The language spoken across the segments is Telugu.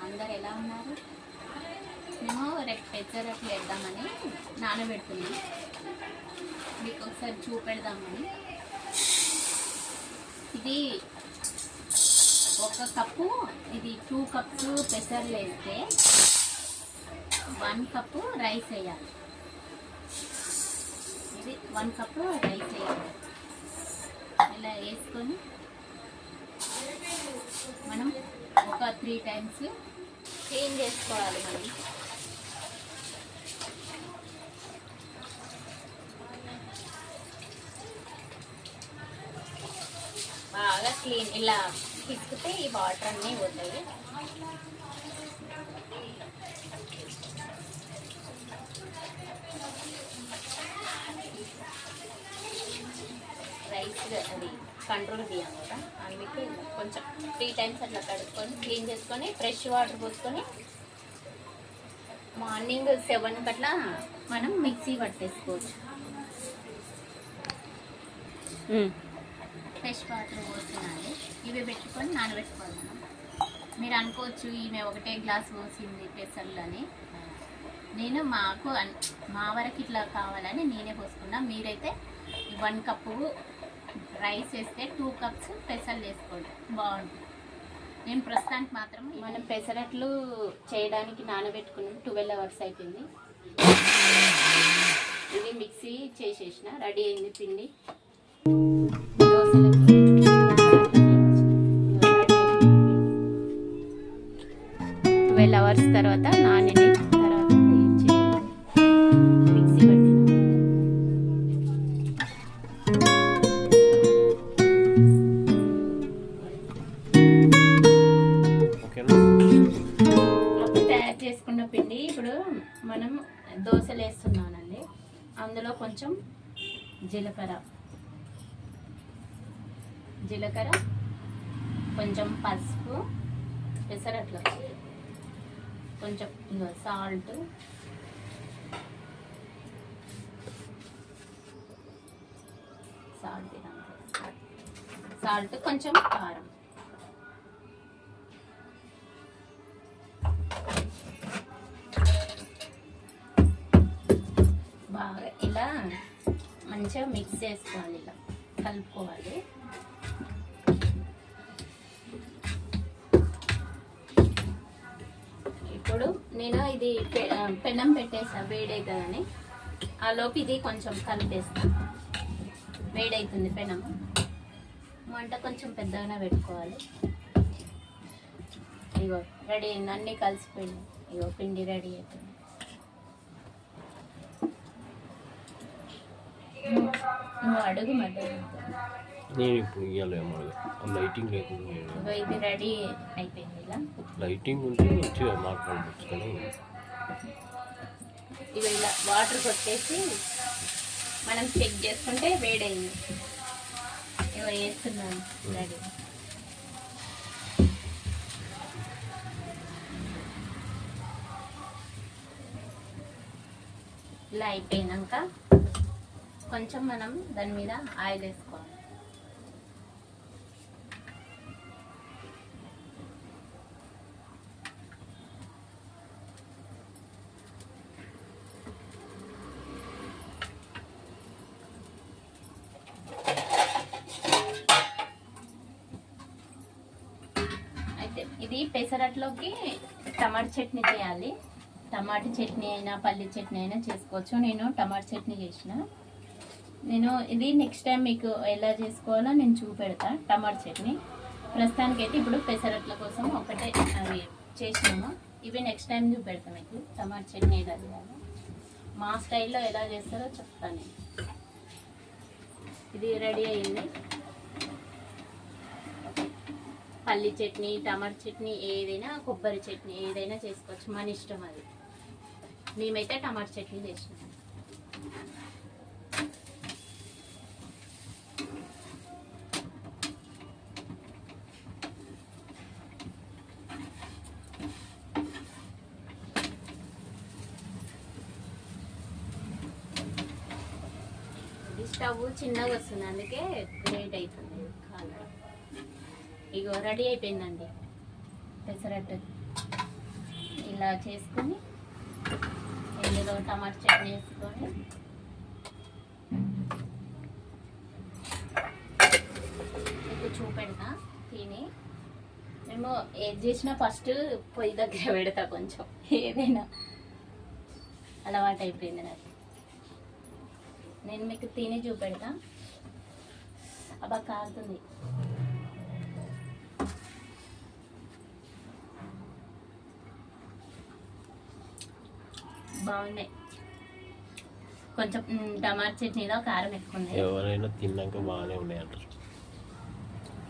అందరు ఎలా ఉన్నారు? మేము రేపు పెసరట్లు వేద్దామని నానబెడుతున్నాం, మీకు ఒకసారి చూపెడదామని. ఇది 1 కప్పు, ఇది 2 కప్స్ పెసర్లు వేస్తే 1 కప్పు రైస్ వేయాలి. ఇది 1 కప్పు రైస్ వేయాలి. ఇలా వేసుకొని మనం ఒక 3 టైమ్స్ క్లీన్ చేసుకోవాలి. మనం బాగా క్లీన్ ఇలా తీసుకుంటే ఈ వాటర్ అన్నీ పోతాయి. రైస్ అది కంట్రోల్ తీయాలి కదా, అందుకే కొంచెం 3 టైమ్స్ అట్లా కడుక్కొని క్లీన్ చేసుకొని ఫ్రెష్ వాటర్ పోసుకొని మార్నింగ్ 7 అట్లా మనం మిక్సీ పట్టేసుకోవచ్చు. ఫ్రెష్ వాటర్ పోస్తున్నాను, ఇవి పెట్టుకొని నానబెట్టుకోవాలి. మనం మీరు అనుకోవచ్చు ఈమె 1 గ్లాస్ పోసింది పెసర్లు అని. నేను మా వరకు ఇట్లా కావాలని నేనే పోసుకున్నా. మీరైతే 1 కప్పు రైస్ వేస్తే 2 కప్స్ పెసర్లు వేసుకోండి, బాగుంటుంది. నేను ప్రస్తుతానికి మాత్రం మనం పెసరట్లు చేయడానికి నానబెట్టుకున్నాం. 12 అవర్స్ అయిపోయింది. ఇది మిక్సీ చేసేసిన, రెడీ అయింది పిండి. 12 అవర్స్ తర్వాత నానిన తర్వాత మిక్సీ పట్టిన. తయారు చేసుకున్న పిండి ఇప్పుడు మనం దోశలు వేస్తున్నానండి. అందులో కొంచెం జీలకర్ర, కొంచెం పసుపు, పెసరట్లు, కొంచెం సాల్ట్, కొంచెం కారం. బాగా ఇలా మంచిగా మిక్స్ చేసుకోవాలి, ఇలా కలుపుకోవాలి. ఇప్పుడు నేను ఇది పెనం పెట్టేసా, వేడవుతుందని. ఆ లోపు ఇది కొంచెం కలిపేస్తాను. వేడవుతుంది పెనం, మంట కొంచెం పెద్దగానే పెట్టుకోవాలి. ఇగో రెడీ అయింది, అన్నీ కలిసిపోయింది. ఇగో పిండి రెడీ అవుతుంది. నువ్వు అడుగు మధ్య నేను ఇప్పుడు ఇవ్వలేము, లైటింగ్ లేకుండా. ఇది రెడీ అయిపోయింది. ఇలా లైటింగ్ ఉంటే మంచిగా మాట్లాడవచ్చు. కానీ ఇవి ఇలా వాటర్ కొట్టేసి మనం చెక్ చేసుకుంటే వేడైంది. ఇవి వేస్తున్నాను రెడీ. ఇలా అయిపోయినాక కొంచెం మనం దాని మీద ఆయిల్ వేసుకోవాలి. అయితే ఇది పెసరట్లోకి టమాటా చట్నీ చేయాలి. టమాటా చట్నీ అయినా పల్లి చట్నీ అయినా చేసుకోవచ్చు. నేను టమాటా చట్నీ చేసిన. నేను ఇది నెక్స్ట్ టైం మీకు ఎలా చేసుకోవాలో నేను చూపెడతా టమాటా చట్నీ. ప్రస్తుతానికైతే ఇప్పుడు పెసరట్ల కోసం ఒకటే అవి చేసినాము. ఇవి నెక్స్ట్ టైం చూపెడతాం మీకు టమాటా చట్నీ ఎలా చేయాలో. మా స్టైల్లో ఎలా చేస్తారో చెప్తాను. ఇది రెడీ అయింది. పల్లి చట్నీ, టమాటా చట్నీ ఏదైనా, కొబ్బరి చట్నీ ఏదైనా చేసుకోవచ్చు, మన ఇష్టం అది. మేమైతే టమాటా చట్నీ చేసినాము. స్టవ్ చిన్నగా వస్తుంది, అందుకే లేట్ అవుతుంది. ఇగో రెడీ అయిపోయిందండి. పెసరట్టు ఇలా చేసుకొని ఇందులో టమాటా చట్నీ వేసుకొని మీకు చూపెడతా తిని. మేము ఏది చేసినా ఫస్ట్ పొయ్యి దగ్గర పెడతా, కొంచెం ఏదైనా అలవాటు అయిపోయింది నాకు. నేను మీకు తిని చూపెడతా. అబ్బా కారుతుంది. బాగున్నాయి. కొంచెం టమాటా చట్నీలో కారం ఎక్కువ ఉంది. ఎవరైనా తిన్నాక బాగానే ఉన్నాయి అంటారు.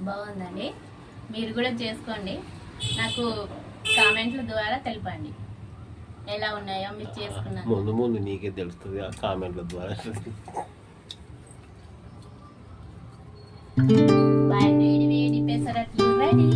బాగుందండి, మీరు కూడా చేసుకోండి. నాకు కామెంట్ల ద్వారా తెలపండి ఎలా ఉన్నాయో మీరు చేసుకున్నారు. ముందు ముందు నీకే తెలుస్తుంది ఆ కామెంట్ల ద్వారా. బాయ్. వేడి వేడి పెసరట్లు రెడీ.